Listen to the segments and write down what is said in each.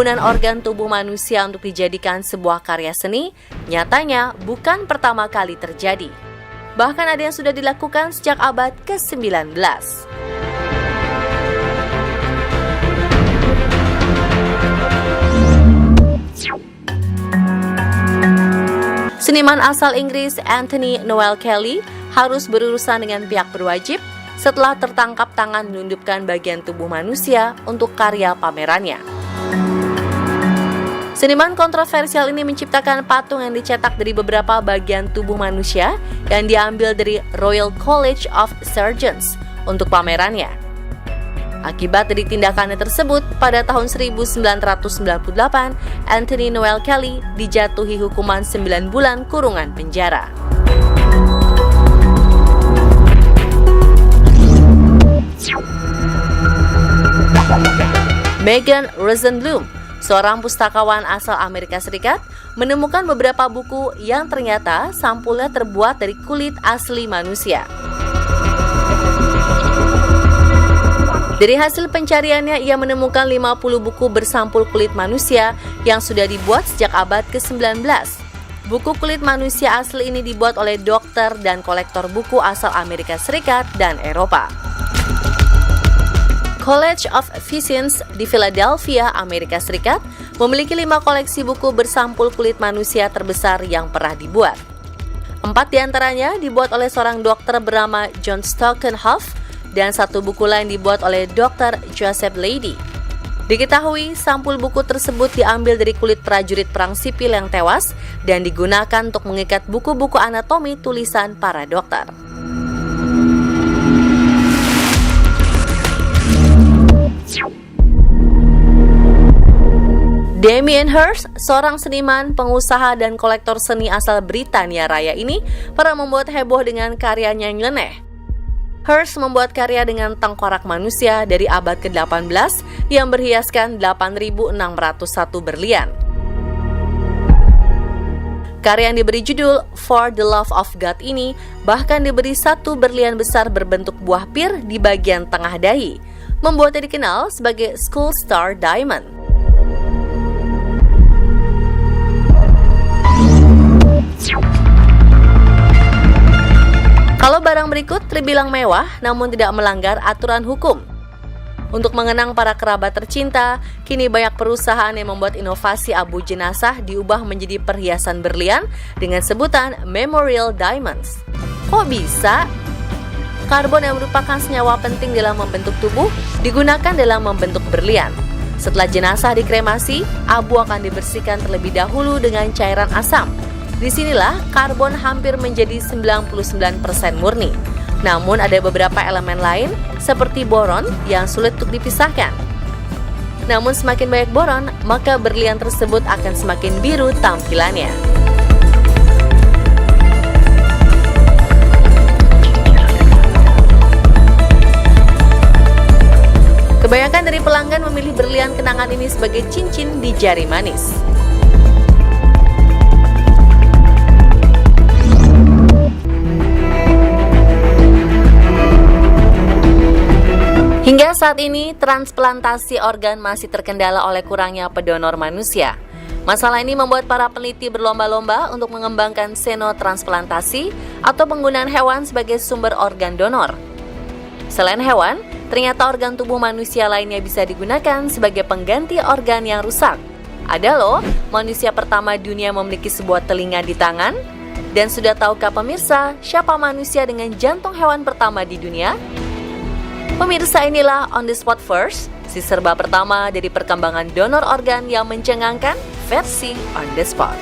penggunaan organ tubuh manusia untuk dijadikan sebuah karya seni nyatanya bukan pertama kali terjadi. Bahkan ada yang sudah dilakukan sejak abad ke-19. Seniman asal Inggris Anthony Noel Kelly harus berurusan dengan pihak berwajib setelah tertangkap tangan menundukkan bagian tubuh manusia untuk karya pamerannya. Seniman kontroversial ini menciptakan patung yang dicetak dari beberapa bagian tubuh manusia yang diambil dari Royal College of Surgeons untuk pamerannya. Akibat dari tindakannya tersebut, pada tahun 1998, Anthony Noel Kelly dijatuhi hukuman 9 bulan kurungan penjara. Megan Rosenblum, seorang pustakawan asal Amerika Serikat, menemukan beberapa buku yang ternyata sampulnya terbuat dari kulit asli manusia. Dari hasil pencariannya, ia menemukan 50 buku bersampul kulit manusia yang sudah dibuat sejak abad ke-19. Buku kulit manusia asli ini dibuat oleh dokter dan kolektor buku asal Amerika Serikat dan Eropa. College of Physicians di Philadelphia, Amerika Serikat, memiliki 5 koleksi buku bersampul kulit manusia terbesar yang pernah dibuat. 4 diantaranya dibuat oleh seorang dokter bernama John Stockton Huff, dan 1 buku lain dibuat oleh Dr. Joseph Leidy. Diketahui, sampul buku tersebut diambil dari kulit prajurit perang sipil yang tewas dan digunakan untuk mengikat buku-buku anatomi tulisan para dokter. Damien Hirst, seorang seniman, pengusaha, dan kolektor seni asal Britania Raya ini pernah membuat heboh dengan karyanya yang nyeleneh. Hirst membuat karya dengan tengkorak manusia dari abad ke-18 yang berhiaskan 8.601 berlian. Karya yang diberi judul For the Love of God ini bahkan diberi 1 berlian besar berbentuk buah pir di bagian tengah dahi, membuatnya dikenal sebagai Skull Star Diamond. Kalau barang berikut terbilang mewah namun tidak melanggar aturan hukum. Untuk mengenang para kerabat tercinta, kini banyak perusahaan yang membuat inovasi abu jenazah diubah menjadi perhiasan berlian dengan sebutan Memorial Diamonds. Kok bisa? Karbon yang merupakan senyawa penting dalam membentuk tubuh digunakan dalam membentuk berlian. Setelah jenazah dikremasi, abu akan dibersihkan terlebih dahulu dengan cairan asam. Disinilah karbon hampir menjadi 99% murni. Namun ada beberapa elemen lain seperti boron yang sulit untuk dipisahkan. Namun semakin banyak boron, maka berlian tersebut akan semakin biru tampilannya. Kebanyakan dari pelanggan memilih berlian kenangan ini sebagai cincin di jari manis. Hingga saat ini, transplantasi organ masih terkendala oleh kurangnya pendonor manusia. Masalah ini membuat para peneliti berlomba-lomba untuk mengembangkan xenotransplantasi atau penggunaan hewan sebagai sumber organ donor. Selain hewan, ternyata organ tubuh manusia lainnya bisa digunakan sebagai pengganti organ yang rusak. Ada loh, manusia pertama dunia memiliki sebuah telinga di tangan. Dan sudah tahukah pemirsa, siapa manusia dengan jantung hewan pertama di dunia? Pemirsa, inilah On The Spot First, si serba pertama dari perkembangan donor organ yang mencengangkan versi On The Spot.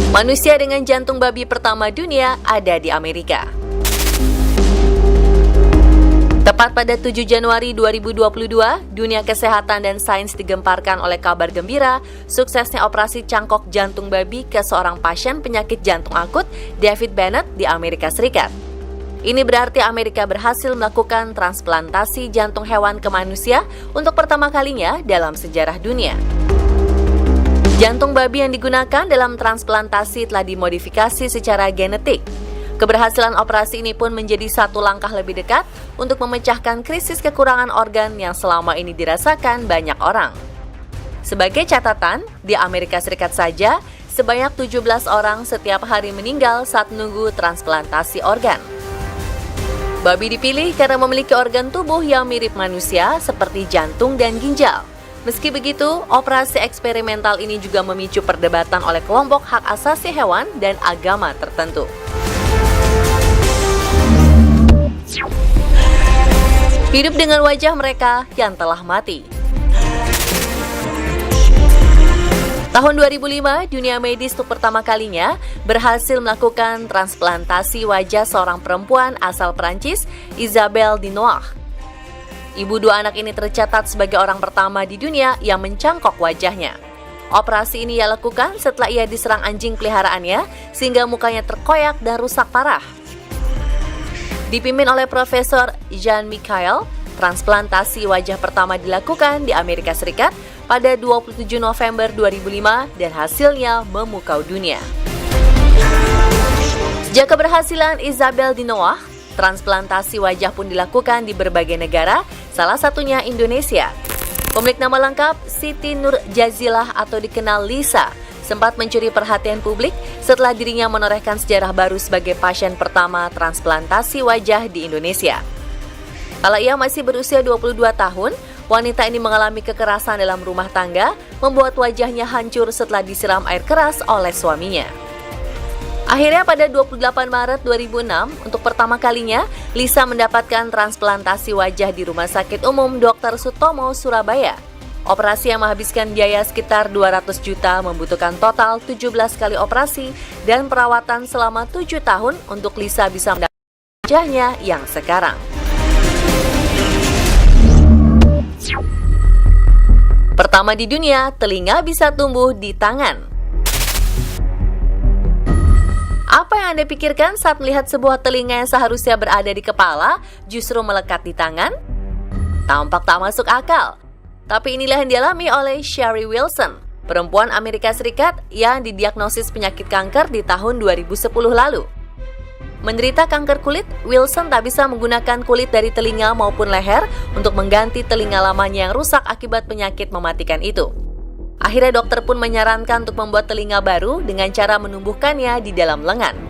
Manusia dengan jantung babi pertama dunia ada di Amerika. Tepat pada 7 Januari 2022, dunia kesehatan dan sains digemparkan oleh kabar gembira suksesnya operasi cangkok jantung babi ke seorang pasien penyakit jantung akut, David Bennett, di Amerika Serikat. Ini berarti Amerika berhasil melakukan transplantasi jantung hewan ke manusia untuk pertama kalinya dalam sejarah dunia. Jantung babi yang digunakan dalam transplantasi telah dimodifikasi secara genetik. Keberhasilan operasi ini pun menjadi satu langkah lebih dekat untuk memecahkan krisis kekurangan organ yang selama ini dirasakan banyak orang. Sebagai catatan, di Amerika Serikat saja, sebanyak 17 orang setiap hari meninggal saat menunggu transplantasi organ. Babi dipilih karena memiliki organ tubuh yang mirip manusia seperti jantung dan ginjal. Meski begitu, operasi eksperimental ini juga memicu perdebatan oleh kelompok hak asasi hewan dan agama tertentu. Hidup dengan wajah mereka yang telah mati. Tahun 2005, dunia medis untuk pertama kalinya berhasil melakukan transplantasi wajah seorang perempuan asal Prancis, Isabelle Dinoir. Ibu dua anak ini tercatat sebagai orang pertama di dunia yang mencangkok wajahnya. Operasi ini ia lakukan setelah ia diserang anjing peliharaannya sehingga mukanya terkoyak dan rusak parah. Dipimpin oleh Profesor Jean-Michel, transplantasi wajah pertama dilakukan di Amerika Serikat pada 27 November 2005 dan hasilnya memukau dunia. Sejak keberhasilan Isabelle Dinoir, transplantasi wajah pun dilakukan di berbagai negara, salah satunya Indonesia. Pemilik nama lengkap Siti Nur Jazilah atau dikenal Lisa, sempat mencuri perhatian publik setelah dirinya menorehkan sejarah baru sebagai pasien pertama transplantasi wajah di Indonesia. Kala ia masih berusia 22 tahun, wanita ini mengalami kekerasan dalam rumah tangga, membuat wajahnya hancur setelah disiram air keras oleh suaminya. Akhirnya pada 28 Maret 2006, untuk pertama kalinya, Lisa mendapatkan transplantasi wajah di Rumah Sakit Umum Dr. Sutomo, Surabaya. Operasi yang menghabiskan biaya sekitar 200 juta membutuhkan total 17 kali operasi dan perawatan selama 7 tahun untuk Lisa bisa mendapatkan wajahnya yang sekarang. Pertama di dunia, telinga bisa tumbuh di tangan. Apa yang Anda pikirkan saat melihat sebuah telinga yang seharusnya berada di kepala justru melekat di tangan? Tampak tak masuk akal. Tapi inilah yang dialami oleh Sherry Wilson, perempuan Amerika Serikat yang didiagnosis penyakit kanker di tahun 2010 lalu. Menderita kanker kulit, Wilson tak bisa menggunakan kulit dari telinga maupun leher untuk mengganti telinga lamanya yang rusak akibat penyakit mematikan itu. Akhirnya dokter pun menyarankan untuk membuat telinga baru dengan cara menumbuhkannya di dalam lengan.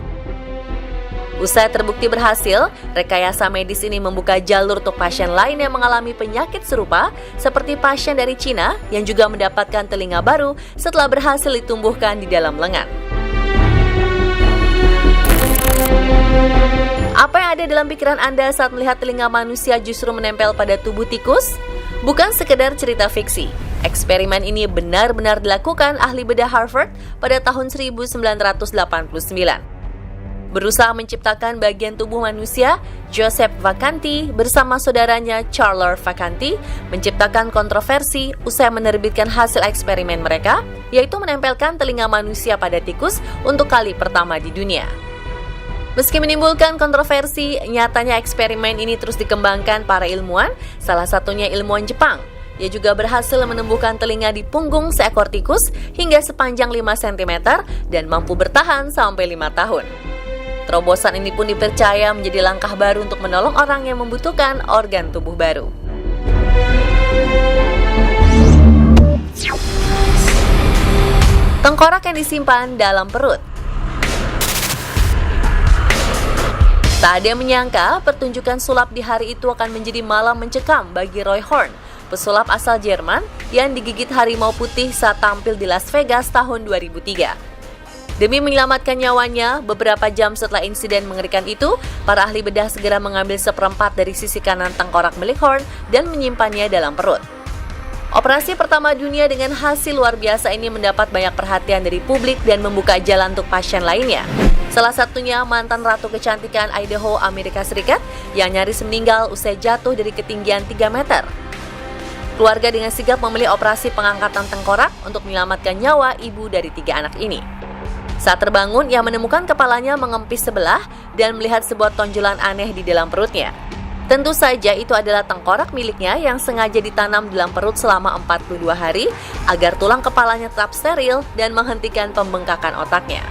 Usai terbukti berhasil, rekayasa medis ini membuka jalur untuk pasien lain yang mengalami penyakit serupa, seperti pasien dari Cina yang juga mendapatkan telinga baru setelah berhasil ditumbuhkan di dalam lengan. Apa yang ada dalam pikiran Anda saat melihat telinga manusia justru menempel pada tubuh tikus? Bukan sekedar cerita fiksi. Eksperimen ini benar-benar dilakukan ahli bedah Harvard pada tahun 1989. Berusaha menciptakan bagian tubuh manusia, Joseph Vacanti bersama saudaranya Charles Vacanti menciptakan kontroversi usai menerbitkan hasil eksperimen mereka, yaitu menempelkan telinga manusia pada tikus untuk kali pertama di dunia. Meski menimbulkan kontroversi, nyatanya eksperimen ini terus dikembangkan para ilmuwan, salah satunya ilmuwan Jepang. Ia juga berhasil menumbuhkan telinga di punggung seekor tikus hingga sepanjang 5 cm dan mampu bertahan sampai 5 tahun. Terobosan ini pun dipercaya menjadi langkah baru untuk menolong orang yang membutuhkan organ tubuh baru. Tengkorak yang disimpan dalam perut. Tak ada yang menyangka pertunjukan sulap di hari itu akan menjadi malam mencekam bagi Roy Horn, pesulap asal Jerman yang digigit harimau putih saat tampil di Las Vegas tahun 2003. Demi menyelamatkan nyawanya, beberapa jam setelah insiden mengerikan itu, para ahli bedah segera mengambil seperempat dari sisi kanan tengkorak milik Horn dan menyimpannya dalam perut. Operasi pertama dunia dengan hasil luar biasa ini mendapat banyak perhatian dari publik dan membuka jalan untuk pasien lainnya. Salah satunya mantan Ratu Kecantikan Idaho, Amerika Serikat, yang nyaris meninggal usai jatuh dari ketinggian 3 meter. Keluarga dengan sigap memilih operasi pengangkatan tengkorak untuk menyelamatkan nyawa ibu dari 3 anak ini. Saat terbangun, ia menemukan kepalanya mengempis sebelah dan melihat sebuah tonjolan aneh di dalam perutnya. Tentu saja itu adalah tengkorak miliknya yang sengaja ditanam dalam perut selama 42 hari agar tulang kepalanya tetap steril dan menghentikan pembengkakan otaknya.